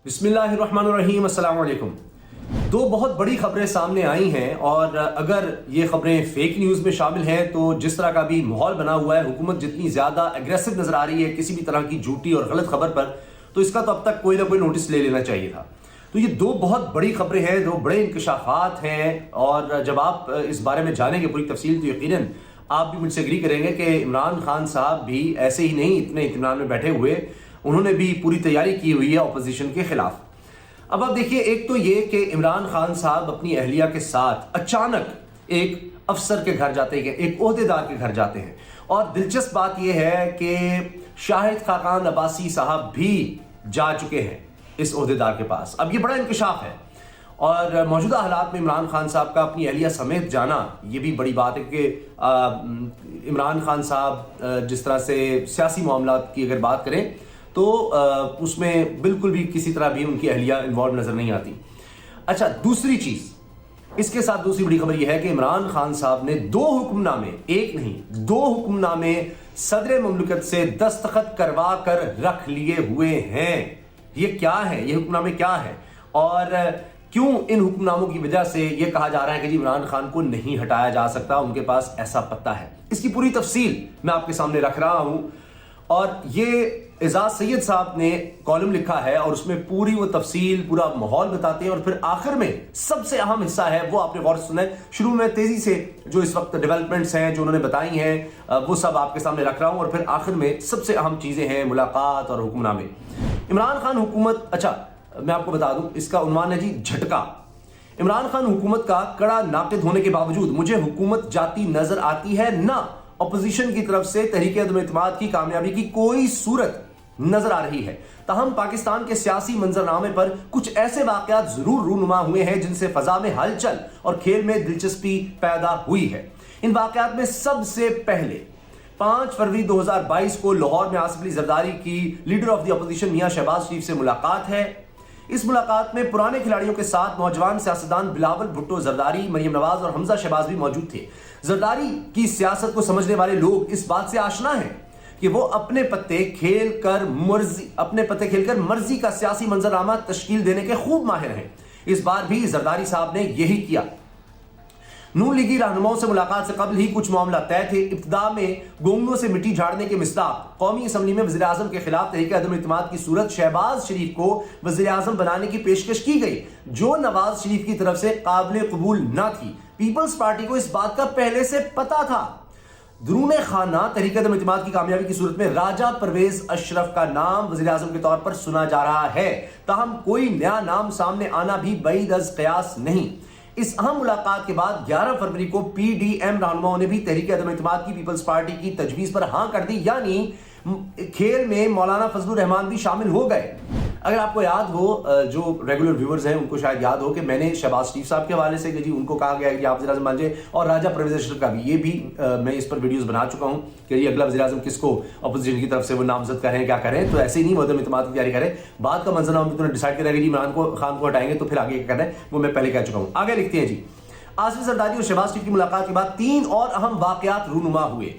بسم اللہ الرحمن الرحیم۔ السلام علیکم۔ دو بہت بڑی خبریں سامنے آئی ہیں اور اگر یہ خبریں فیک نیوز میں شامل ہیں تو جس طرح کا بھی ماحول بنا ہوا ہے، حکومت جتنی زیادہ اگریسو نظر آ رہی ہے کسی بھی طرح کی جھوٹی اور غلط خبر پر، تو اس کا تو اب تک کوئی نہ کوئی نوٹس لے لینا چاہیے تھا۔ تو یہ دو بہت بڑی خبریں ہیں، دو بڑے انکشافات ہیں، اور جب آپ اس بارے میں جانیں گے پوری تفصیل تو یقیناً آپ بھی مجھ سے اگری کریں گے کہ عمران خان صاحب بھی ایسے ہی نہیں اتنے اطمینان میں بیٹھے ہوئے، انہوں نے بھی پوری تیاری کی ہوئی ہے اپوزیشن کے خلاف۔ اب آپ دیکھیے، ایک تو یہ کہ عمران خان صاحب اپنی اہلیہ کے ساتھ اچانک ایک افسر کے گھر جاتے ہیں، ایک عہدیدار کے گھر جاتے ہیں، اور دلچسپ بات یہ ہے کہ شاہد خاقان عباسی صاحب بھی جا چکے ہیں اس عہدیدار کے پاس۔ اب یہ بڑا انکشاف ہے، اور موجودہ حالات میں عمران خان صاحب کا اپنی اہلیہ سمیت جانا یہ بھی بڑی بات ہے کہ عمران خان صاحب جس طرح سے سیاسی معاملات کی اگر بات کریں تو اس میں بالکل بھی کسی طرح بھی ان کی اہلیہ انوالو نظر نہیں آتی۔ اچھا، دوسری چیز اس کے ساتھ دوسری بڑی خبر یہ ہے کہ عمران خان صاحب نے دو حکم نامے، ایک نہیں دو حکم نامے صدر مملکت سے دستخط کروا کر رکھ لیے ہوئے ہیں۔ یہ کیا ہے؟ یہ حکم نامے کیا ہے اور کیوں ان حکم ناموں کی وجہ سے یہ کہا جا رہا ہے کہ جی عمران خان کو نہیں ہٹایا جا سکتا، ان کے پاس ایسا پتہ ہے؟ اس کی پوری تفصیل میں آپ کے سامنے رکھ رہا ہوں، اور یہ اعزاز سید صاحب نے کالم لکھا ہے اور اس میں پوری وہ تفصیل، پورا ماحول بتاتے ہیں، اور پھر آخر میں سب سے اہم حصہ ہے وہ آپ نے غور سے سنا ہے۔ شروع میں تیزی سے جو اس وقت ڈیولپمنٹس ہیں جو انہوں نے بتائی ہیں وہ سب آپ کے سامنے رکھ رہا ہوں، اور پھر آخر میں سب سے اہم چیزیں ہیں ملاقات اور حکم نامے۔ عمران خان حکومت، اچھا میں آپ کو بتا دوں اس کا عنوان ہے جی جھٹکا۔ عمران خان حکومت کا کڑا ناقد ہونے کے باوجود مجھے حکومت جاتی نظر آتی ہے، نہ اپوزیشن کی طرف سے تحریک عدم اعتماد کی کامیابی کی کوئی صورت نظر آ رہی ہے۔ تاہم پاکستان کے سیاسی منظرنامے پر کچھ ایسے واقعات ضرور رونما ہوئے ہیں جن سے فضا میں ہلچل اور کھیل میں دلچسپی پیدا ہوئی ہے۔ ان واقعات میں سب سے پہلے 5 فروری 2022 کو لاہور میں آصف علی زرداری کی لیڈر آف دی اپوزیشن میاں شہباز شریف سے ملاقات ہے۔ اس ملاقات میں پرانے کھلاڑیوں کے ساتھ نوجوان سیاستدان بلاول بھٹو زرداری، مریم نواز اور حمزہ شہباز بھی موجود تھے۔ زرداری کی سیاست کو سمجھنے والے لوگ اس بات سے آشنا ہیں کہ وہ اپنے پتے کھیل کر مرضی کا سیاسی منظرنامہ تشکیل دینے کے خوب ماہر ہیں۔ اس بار بھی زرداری صاحب نے یہی کیا۔ نون لیگی رہنماؤں سے ملاقات سے قبل ہی کچھ معاملہ طے تھے۔ ابتدا میں گونگنوں سے مٹی جھاڑنے کے مصداق قومی اسمبلی میں وزیر اعظم کے خلاف تحریک عدم اعتماد کی صورت شہباز شریف کو وزیر اعظم بنانے کی پیشکش کی گئی، جو نواز شریف کی طرف سے قابل قبول نہ تھی۔ پیپلز پارٹی کو اس بات کا پہلے سے پتا تھا۔ درون خانہ تحریک عدم اعتماد کی کامیابی کی صورت میں راجہ پرویز اشرف کا نام وزیر اعظم کے طور پر سنا جا رہا ہے، تاہم کوئی نیا نام سامنے آنا بھی بعید از قیاس نہیں۔ اس اہم ملاقات کے بعد 11 فروری کو پی ڈی ایم رہنماؤں نے بھی تحریک عدم اعتماد کی پیپلز پارٹی کی تجویز پر ہاں کر دی، یعنی کھیل میں مولانا فضل الرحمان بھی شامل ہو گئے۔ اگر آپ کو یاد ہو، جو ریگولر ویورز ہیں ان کو شاید یاد ہو کہ میں نے شہباز شریف صاحب کے حوالے سے کہ جی ان کو کہا گیا ہے کہ آپ وزیر اعظم بن جائیں، اور راجہ پرویز اشرف کا بھی، یہ بھی میں اس پر ویڈیوز بنا چکا ہوں کہ یہ اگلا وزیر اعظم کس کو اپوزیشن کی طرف سے وہ نامزد کریں، کیا کریں۔ تو ایسے ہی نہیں عدم اعتماد کی تیاری کریں، بعد کا منظرنامہ بھی تو ڈیسائیڈ کریں گے جی عمران خان کو ہٹائیں گے تو پھر آگے کیا کرنا ہے وہ میں پہلے کہہ چکا ہوں۔ آگے لکھتے ہیں جی، آصف زرداری اور شہباز شریف کی ملاقات کے بعد 3 اور اہم واقعات رونما ہوئے۔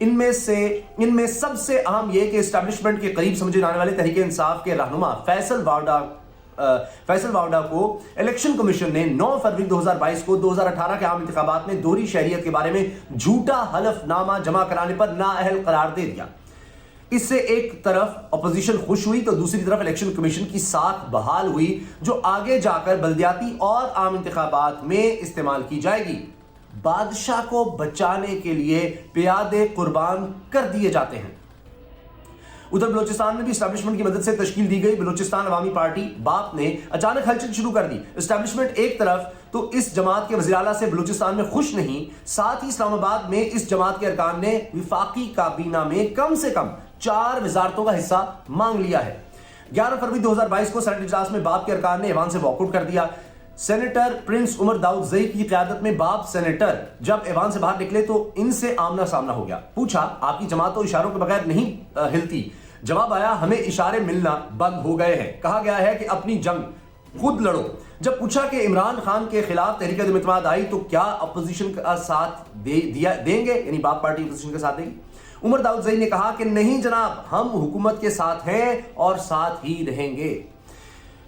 ان میں سب سے اہم یہ کہ اسٹیبلشمنٹ کے قریب سمجھے جانے والے تحریک انصاف کے رہنما فیصل واوڈا کو الیکشن کمیشن نے 9 فروری 2022 کو 2018 کے عام انتخابات میں دوہری شہریت کے بارے میں جھوٹا حلف نامہ جمع کرانے پر نااہل قرار دے دیا۔ اس سے ایک طرف اپوزیشن خوش ہوئی تو دوسری طرف الیکشن کمیشن کی ساکھ بحال ہوئی، جو آگے جا کر بلدیاتی اور عام انتخابات میں استعمال کی جائے گی۔ بادشاہ کو بچانے کے لیے پیادے قربان کر دیے جاتے ہیں۔ ادھر بلوچستان میں بھی اسٹیبلشمنٹ کی مدد سے تشکیل دی گئی بلوچستان عوامی پارٹی باپ نے اچانک ہلچل شروع کر دی۔ اسٹیبلشمنٹ ایک طرف تو اس جماعت کے وزیر اعلیٰ سے بلوچستان میں خوش نہیں، ساتھ ہی اسلام آباد میں اس جماعت کے ارکان نے وفاقی کابینہ میں کم سے کم 4 وزارتوں کا حصہ مانگ لیا ہے۔ 11 فروری 2022 کو سینیٹ اجلاس میں باپ کے ارکان نے ایوان سے واک آؤٹ کر دیا۔ سینیٹر پرنس عمر داؤد زئی کی قیادت میں باپ سینیٹر جب ایوان سے باہر نکلے تو ان سے آمنا سامنا ہو گیا۔ پوچھا، آپ کی جماعت تو اشاروں کے بغیر نہیں ہلتی؟ جواب آیا، ہمیں اشارے ملنا بند ہو گئے ہیں، کہا گیا ہے کہ اپنی جنگ خود لڑو۔ جب پوچھا کہ عمران خان کے خلاف تحریک عدم اعتماد آئی تو کیا اپوزیشن کا ساتھ دیں گے، یعنی باپ پارٹی اپوزیشن کا ساتھ دے گی؟ عمر داؤد زئی نے کہا کہ نہیں جناب، ہم حکومت کے ساتھ ہیں اور ساتھ ہی رہیں گے۔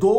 2